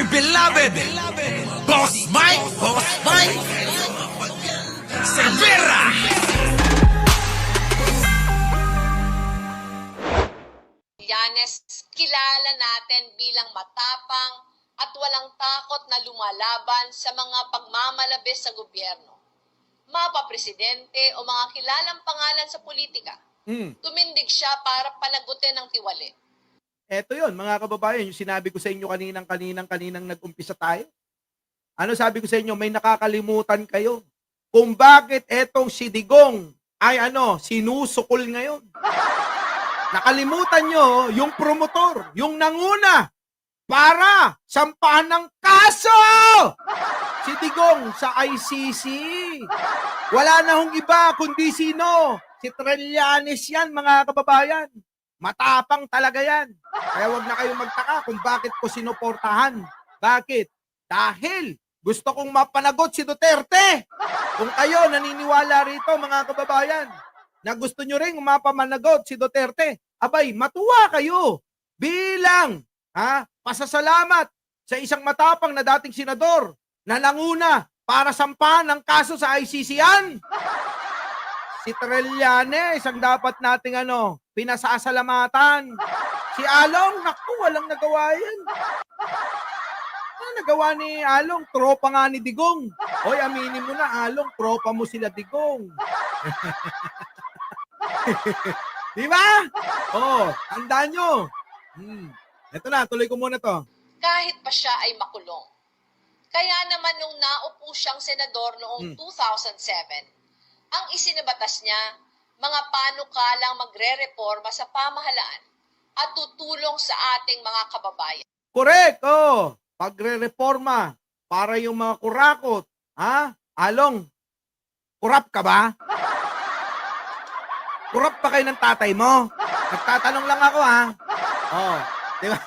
beloved Boss Mike Cervera. Llanes, kilala natin bilang matapang at walang takot na lumalaban sa mga pagmamalabis sa gobyerno. Mapapresidente o mga kilalang pangalan sa politika. Tumindig siya para panagutin ang tiwali. Eto yon mga kababayan, yung sinabi ko sa inyo kaninang nag-umpisa tayo. Ano sabi ko sa inyo, may nakakalimutan kayo kung bakit etong si Digong ay sinusukol ngayon. Nakalimutan nyo yung promotor, yung nanguna para sampahan ng kaso! Si Digong sa ICC. Wala na hong iba kundi sino? Si Trillanes yan, mga kababayan. Matapang talaga yan. Kaya wag na kayong magtaka kung bakit ko sinuportahan. Bakit? Dahil gusto kong mapanagot si Duterte. Kung kayo naniniwala rito, mga kababayan, na gusto nyo rin mapamanagot si Duterte, abay, matuwa kayo bilang pasasalamat sa isang matapang na dating senador na nanguna para sampahan ng kaso sa ICC yan. Si Trillanes ang dapat nating pinasasalamatan. Si Along, naku, walang nagawa yan. Ano nagawa ni Along? Tropa nga ni Digong. Hoy, aminin mo na, Along, tropa mo sila Digong. Di ba? Tandaan nyo. Ito na, tuloy ko muna to. Kahit pa siya ay makulong. Kaya naman nung naupo siyang senador noong 2007, ang isinabatas niya, mga panukalang magre-reforma sa pamahalaan at tutulong sa ating mga kababayan. Correct, pagre-reforma para yung mga kurakot. Along, kurap ka ba? Kurap pa kayo ng tatay mo? Nagtatanong lang ako, di ba?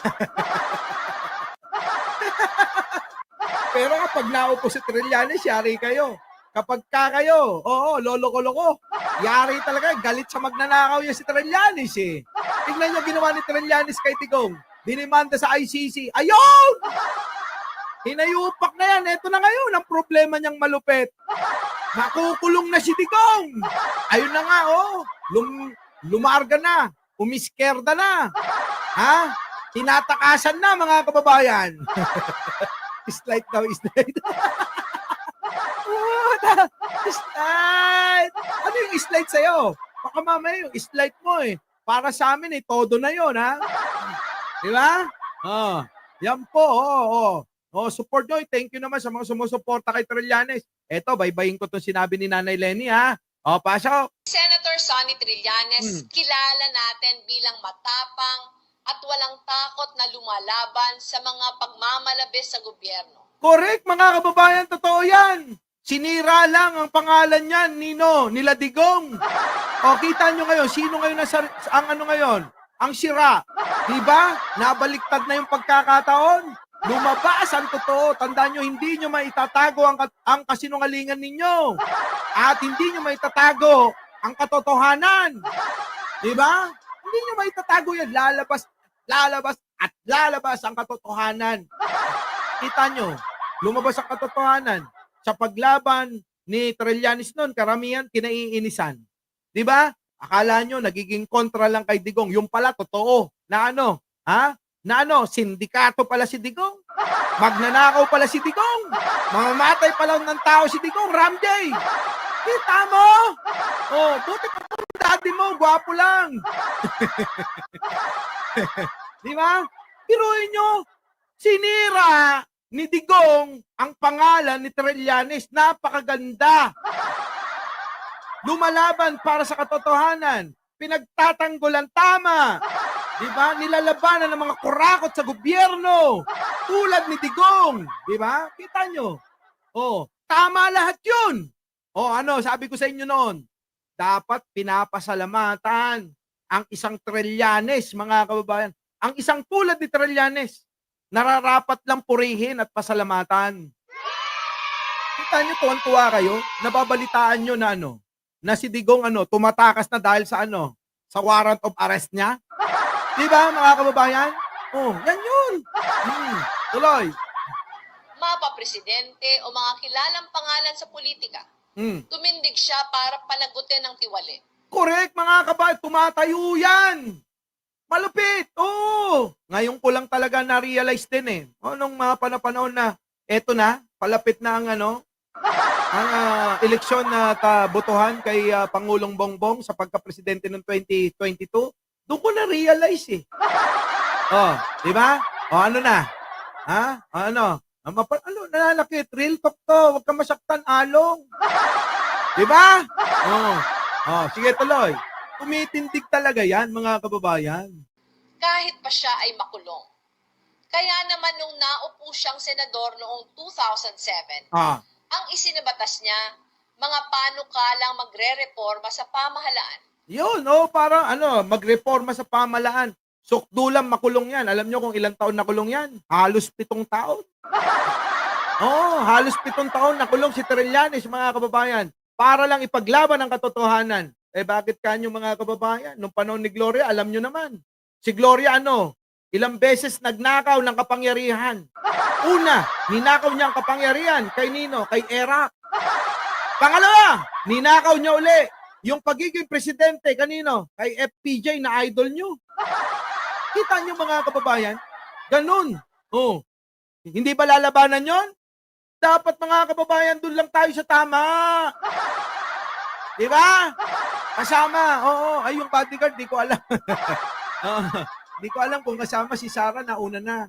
Pero kapag naupo si Trillanes, yari kayo. Kapag kayo, lolo-loko, yari talaga, galit sa magnanakaw yung si Trillanes eh. Tingnan nyo ginawa ni Trillanes kay Digong. Dinimanda sa ICC. Ayun! Hinayupak na yan. Ito na ngayon ang problema niyang malupit. Makukulong na si Digong. Ayun na nga, lumarga na. Umiskerda na. Tinatakasan na, mga kababayan. Slight daw, slight. Slight! Ano yung slight sa'yo? Baka mamaya yung slight mo para sa amin todo na yon Di ba? Yan po, support nyo. Thank you naman sa mga sumusuporta kay Trillanes. Eto, baybayin ko itong sinabi ni Nanay Lenny, pasok. Senator Sonny Trillanes, kilala natin bilang matapang at walang takot na lumalaban sa mga pagmamalabis sa gobyerno. Correct, mga kababayan, totoo yan. Sinira lang ang pangalan niyan, nila Digong. Kita nyo ngayon, sino ngayon ngayon? Ang sira. Diba? Nabaliktad na yung pagkakataon. Lumabas ang totoo. Tandaan nyo, hindi nyo maitatago ang kasinungalingan ninyo. At hindi nyo maitatago ang katotohanan. Diba? Hindi nyo maitatago yan. Lalabas ang katotohanan. Kita nyo, lumabas ang katotohanan. Sa paglaban ni Trillanes noon, karamihan kinaiinisan. Di ba? Akala nyo, nagiging kontra lang kay Digong. Yung pala, totoo. Na sindikato pala si Digong. Magnanakaw pala si Digong. Mamamatay pala ng tao si Digong. Ramjay! Kita mo? Buti pa po daddy mo, gwapo lang. Di ba? Piruin nyo, sinira ni Digong ang pangalan ni Trillanes. Napakaganda. Lumalaban para sa katotohanan. Pinagtatanggol ang tama. Di ba? Nilalabanan ng mga kurakot sa gobyerno. Tulad ni Digong. Di ba? Kita nyo. Tama lahat yun. Sabi ko sa inyo noon, dapat pinapasalamatan ang isang Trillanes, mga kababayan. Ang isang tulad ni Trillanes, nararapat lang purihin at pasalamatan. Kita nyo, tuwan-tuwa kayo, nababalitaan nyo na si Digong tumatakas na dahil sa sa warrant of arrest niya. Di ba, mga kababayan? Yan yun. Tuloy. presidente o mga kilalang pangalan sa politika. Tumindig siya para panagutin ng tiwali. Correct, mga kababayan. Tumatayo yan. Malupit. Oo. Ngayon ko lang talaga na-realize din eh. Nung mga panahon na, eto na, palapit na ang eleksyon na botohan kay Pangulong Bongbong sa pagka-presidente ng 2022. Doon ko na-realize eh. Di ba? Ano na? Ha? Ano, nananakit. Real talk to. Huwag ka masaktan, Along. Di ba? Sige, tuloy. Tumitindig talaga yan, mga kababayan. Kahit pa siya ay makulong. Kaya naman nung naupo siyang senador noong 2007, ang isinabatas niya, mga panukalang magre-reforma sa pamahalaan. Yun, parang magreforma sa pamahalaan. Sukdulang makulong yan. Alam nyo kung ilang taon nakulong yan? Halos 7 taon. Halos 7 taon nakulong si Trillanes, mga kababayan. Para lang ipaglaban ang katotohanan. Bakit kanyo, mga kababayan? Nung panahon ni Gloria, alam nyo naman. Si Gloria, ilang beses nagnakaw ng kapangyarihan. Una, ninakaw niya ang kapangyarihan kay Nino, kay Era. Pangalawa, ninakaw niya uli yung pagiging presidente kanino? Kay FPJ na idol nyo. Kita nyo, mga kababayan? Ganun. Hindi ba lalabanan yon? Dapat, mga kababayan, dun lang tayo sa tama. Di ba? Kasama. Ay, yung bodyguard, di ko alam. Di ko alam kung kasama si Sarah na una na.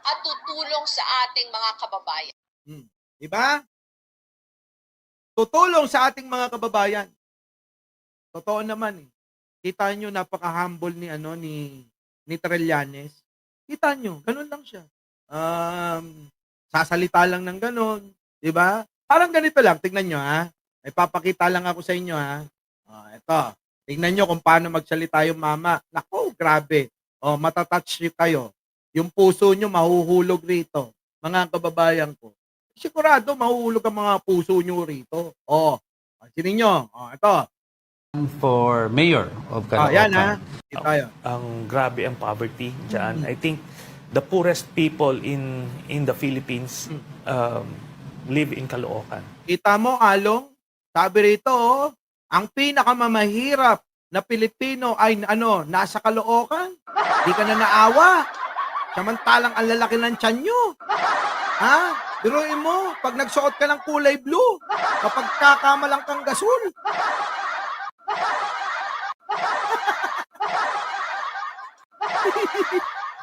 At tutulong sa ating mga kababayan. Di ba? Tutulong sa ating mga kababayan. Totoo naman eh. Kita nyo, napaka-humble ni Trillanes. Kita nyo, ganun lang siya. Sasalita lang ng ganun. Di ba? Parang ganito lang. Tignan nyo, ha? May papakita lang ako sa inyo, ha? Ito. Tignan nyo kung paano magsalita yung mama. Naku, grabe. Matatouch kayo. Yung puso nyo mahuhulog rito. Mga kababayan ko. Sigurado, mahuhulog ang mga puso nyo rito. Sinin nyo. Ito. For mayor of Caloocan. Yan, ha? Ito tayo. Ang grabe ang poverty dyan. I think the poorest people in the Philippines live in Caloocan. Kita mo, Along? Sabi rito, ang pinakamamahirap na Pilipino ay nasa Caloocan. Di ka na naawa. Samantalang ang lalaki ng tiyan nyo. Ha? Biruin mo, pag nagsuot ka ng kulay blue, kapag kakamalang kang gasol.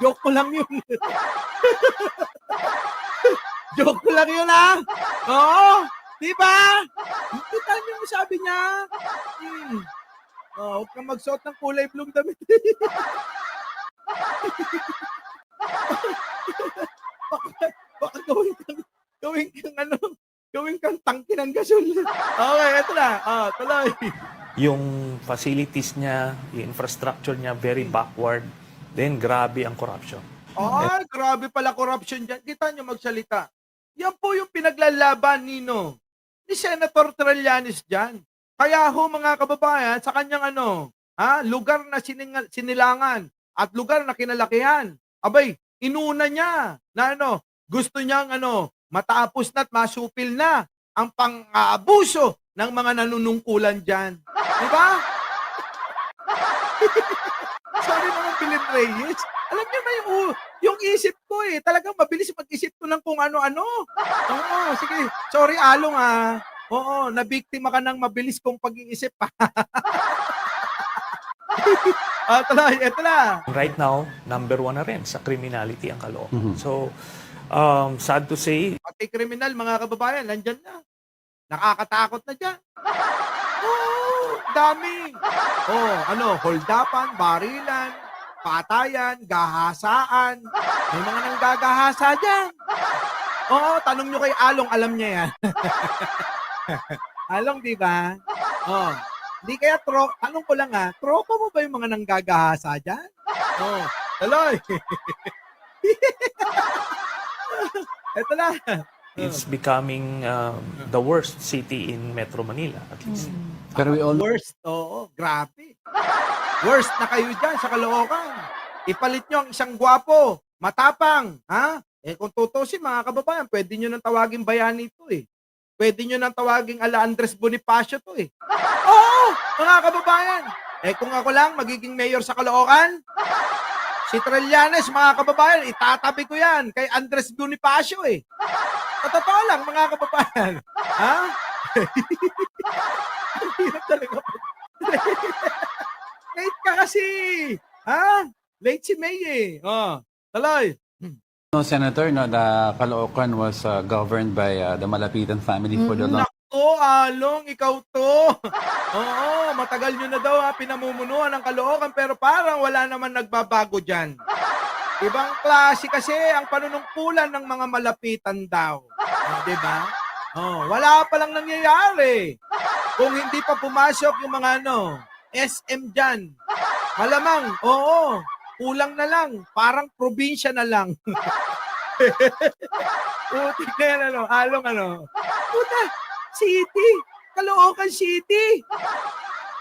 Joke ko lang yun. Joke ko lang yun, ha? Oo. Diba? Kita niyo yung sabi niya. Huwag kang magsuot ng kulay blue damit. baka gawin kang tangke ng gasol. Okay, eto na. Tuloy. Yung facilities niya, yung infrastructure niya, very backward. Then, grabe ang corruption. Grabe pala corruption dyan. Kita nyo magsalita. Yan po yung pinaglalaban ni Senator Trillanes dyan. Kaya mga kababayan, sa kanyang lugar na sinilangan at lugar na kinalakihan. Abay, inuna niya na gusto niyang matapos na at masupil na ang pang-aabuso ng mga nanunungkulan dyan. Diba? Sorry naman, Philip Reyes. Alam niyo ba yung isip ko talagang mabilis mag-isip ko ng kung ano-ano. Sige. Sorry, Along, nabiktima ka ng mabilis kong pag-iisip. Tuloy, eto na. Right now, number 1 na rin sa criminality ang Caloocan. So, sad to say. Pati kriminal, mga kababayan, nandyan na. Nakakatakot na dyan. Dami. Holdapan, barilan, patayan, gahasaan. May mga nanggagahasa dyan. Tanong nyo kay Along, alam niya yan. Along, di ba? Hindi kaya tanong ko lang tropa mo ba yung mga nanggagahasa dyan? Tuloy. Eto na. It's becoming the worst city in Metro Manila, at least. Pero we all Worst, grabe. Worst na kayo dyan sa Caloocan. Ipalit nyo ang isang gwapo, matapang, Eh kung tutusin mga kababayan, pwede nyo nang tawaging bayani ito eh. Pwede nyo nang tawaging ala Andres Bonifacio to eh. Oo, mga kababayan. Eh kung ako lang magiging mayor sa Caloocan, si Trillanes, mga kababayan, itatabi ko yan kay Andres Bonifacio eh. Sa totoo lang, mga kababayan. Ha? Ang hirap talaga. Late ka kasi. Ha? Late si May eh. Oh, taloy. No, Senator, no, the Caloocan was governed by the Malapitan family for the long. Nako, Along, ikaw to. Oo, matagal nyo na daw pinamumunuan ng Caloocan pero parang wala naman nagbabago dyan. Ibang klase kasi ang panunungkulan ng mga malapitan daw. Di ba? Wala pa lang nangyayari. Kung hindi pa pumasok yung mga SM dyan. Malamang, oo, kulang na lang. Parang probinsya na lang. Putik na yan, Along, Puta, City. Caloocan City.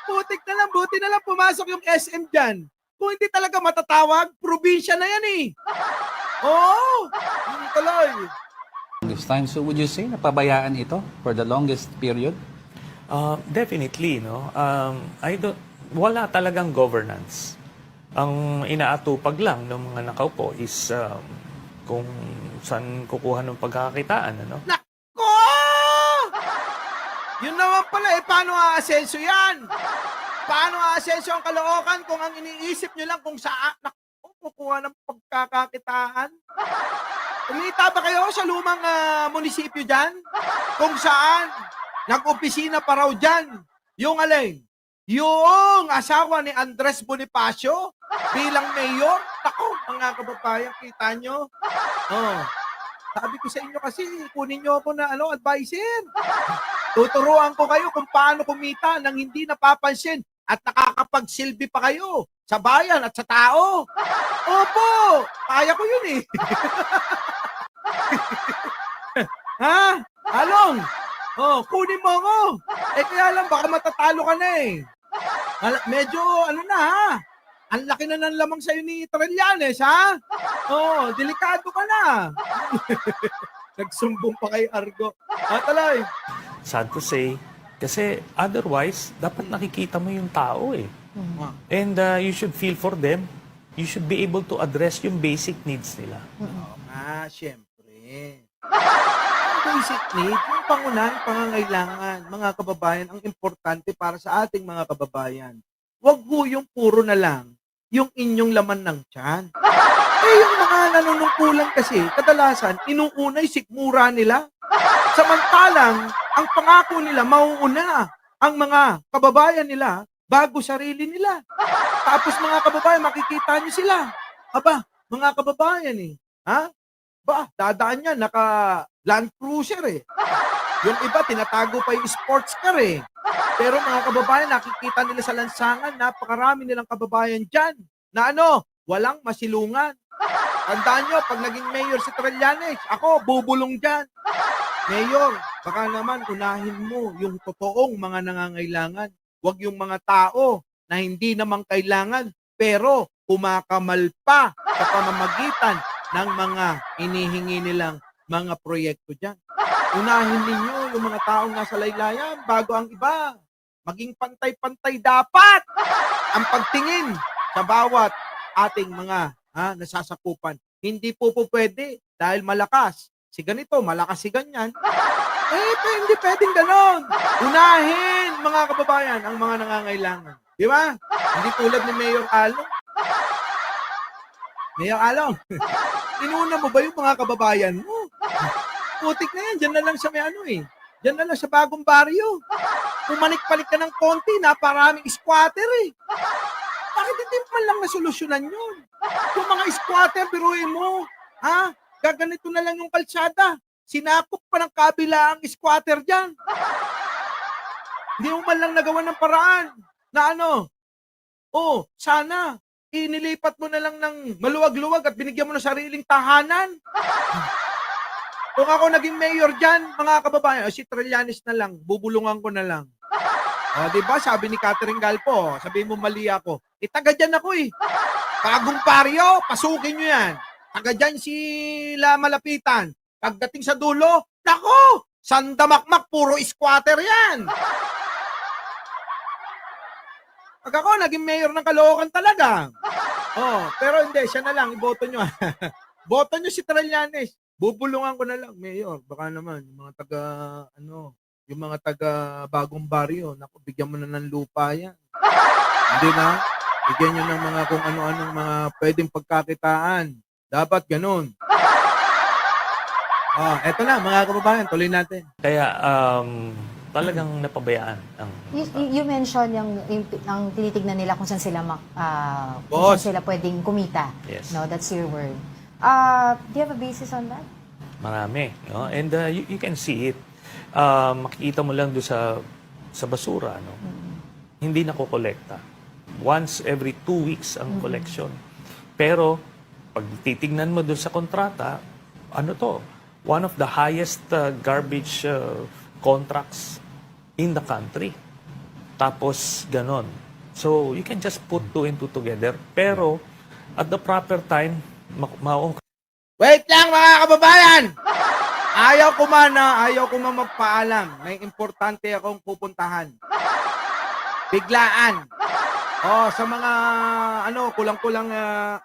Putik na lang, buti na lang pumasok yung SM dyan. Kung hindi talaga matatawag, probinsya na yan eh. Oo, tuloy. This time, so would you say napabayaan ito for the longest period? Definitely, no. Wala talagang governance. Ang inaatupag lang ng mga nakaupo is kung saan kukuha ng pagkakakitaan, ano? Nako! Yun naman pala eh, paano aasenso yan? Paano aasenso ang Caloocan kung ang iniisip nyo lang kung saan kukuha ng pagkakakitaan? Kumita ba kayo sa lumang munisipyo dyan? Kung saan nag-opisina pa raw dyan? Yung alin? Yung asawa ni Andres Bonifacio bilang mayor? Ako, mga kababayan, kita nyo? Sabi ko sa inyo kasi, kunin nyo ako na advisor. Tuturuan ko kayo kung paano kumita nang hindi napapansin at nakakapagsilbi pa kayo sa bayan at sa tao. Opo, kaya ko yun eh. Ha? Along? Kunin mo ako. Eh kaya lang, baka matatalo ka na eh. Medyo, ha? Ang laki na ng lamang sa'yo ni Trillanes, ha? Delikado ka na. Nagsumbong pa kay Argo. Talay. Sad to say, kasi otherwise, dapat nakikita mo yung tao eh. And you should feel for them. You should be able to address yung basic needs nila. Siyempre. Basic needs, yung pangunahing pangangailangan, mga kababayan, ang importante para sa ating mga kababayan. Huwag ho yung puro na lang, yung inyong laman ng tiyan. Yung mga nanunungkulan kasi, kadalasan, inuunay sikmura nila. Samantalang, ang pangako nila, mauuna ang mga kababayan nila bago sarili nila. Tapos mga kababayan, makikita niyo sila. Aba, mga kababayan dadaan yan, naka Land Cruiser eh. Yung iba, tinatago pa yung sports car eh. Pero mga kababayan, nakikita nila sa lansangan, napakarami nilang kababayan dyan na walang masilungan. Tandaan nyo, pag naging mayor si Trillanes, ako, bubulong dyan. Mayor, baka naman unahin mo yung totoong mga nangangailangan. Huwag yung mga tao na hindi naman kailangan, pero kumakamal pa sa pamamagitan ng mga inihingi nilang mga proyekto dyan. Unahin ninyo yung mga taong nasa laylayan bago ang iba. Maging pantay-pantay dapat ang pagtingin sa bawat ating mga nasasakupan. Hindi po pwede dahil malakas. Si ganito, malakas si ganyan. Hindi pwedeng ganon. Unahin, mga kababayan, ang mga nangangailangan. Di ba? Hindi tulad ni Mayor Along. Mayor Along, inuna mo ba yung mga kababayan mo? Putik na yan, dyan na lang sa dyan na lang sa bagong baryo. Pumanik-palik ka ng konti, naparaming squatter eh. Bakit hindi man lang nasolusyonan yun? Yung mga squatter, biruin mo, gaganito na lang yung kalsada. Sinakop pa ng kabila ang squatter dyan. Hindi mo man lang nagawa ng paraan na sana inilipat mo na lang ng maluwag-luwag at binigyan mo ng sariling tahanan. Kung ako naging mayor dyan, mga kababayan, si Trillanes na lang, bubulungan ko na lang. Diba? Sabi ni Catherine Galpo, sabi mo mali ako. Taga dyan ako eh. Bagong baryo, pasukin nyo yan. taga dyan sila malapitan. Pagdating sa dulo, nako, sandamakmak, puro squatter yan. Pag ako, naging mayor ng Caloocan talaga. Oh, pero hindi, siya na lang, iboto nyo. Boto nyo si Trillanes. Bubulungan ko na lang, mayor. Baka naman, yung mga taga, yung mga taga bagong baryo, naku, bigyan mo na ng lupa yan. Hindi na? Bigyan nyo ng mga kung ano-anong mga pwedeng pagkakitaan. Dapat ganun. Eto na, mga kababayan, tuloy natin. Kaya talagang napabayaan ang You mentioned ang tinitignan nila kung saan sila kung Boss. saan sila pwedeng kumita. Yes. No, that's your word. Do you have a basis on that? marami. No? And you can see it. Makikita mo lang doon sa basura. No? Hindi na kolekta. Once every 2 weeks ang collection. Pero, pag titignan mo doon sa kontrata, ano to? One of the highest garbage contracts in the country. Tapos, ganon. So, you can just put 2 and 2 together. Pero, at the proper time, Wait lang mga kababayan! Ayaw ko man magpaalam. May importante akong pupuntahan. Biglaan. Sa mga kulang-kulang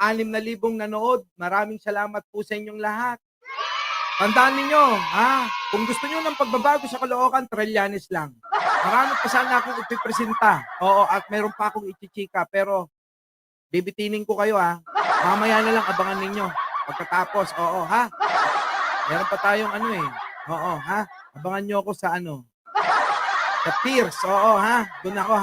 6,000 nanood, maraming salamat po sa inyong lahat. Tandaan ninyo, kung gusto niyo ng pagbabago sa Caloocan, Trillanes lang. Marami pa sana akong ipipresenta. At meron pa akong ichichika, pero bibitinin ko kayo Mamaya na lang abangan ninyo. Pagkatapos, meron pa tayong Abangan nyo ako sa sa Pierce, Doon ako,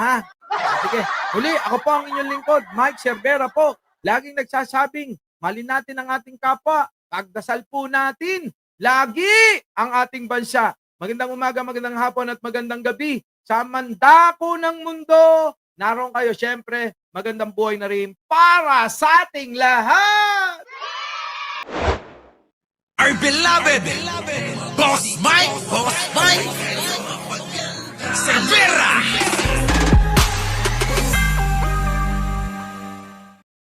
Sige. Huli, ako po ang inyong lingkod, Mike Cervera po. Laging nagsasabing, malin natin ang ating kapwa. Pagdasal po natin, lagi ang ating bansa. Magandang umaga, magandang hapon at magandang gabi. Sa mandako ng mundo, naroon kayo, syempre, magandang buhay na rin para sa ating lahat. Our beloved Boss Mike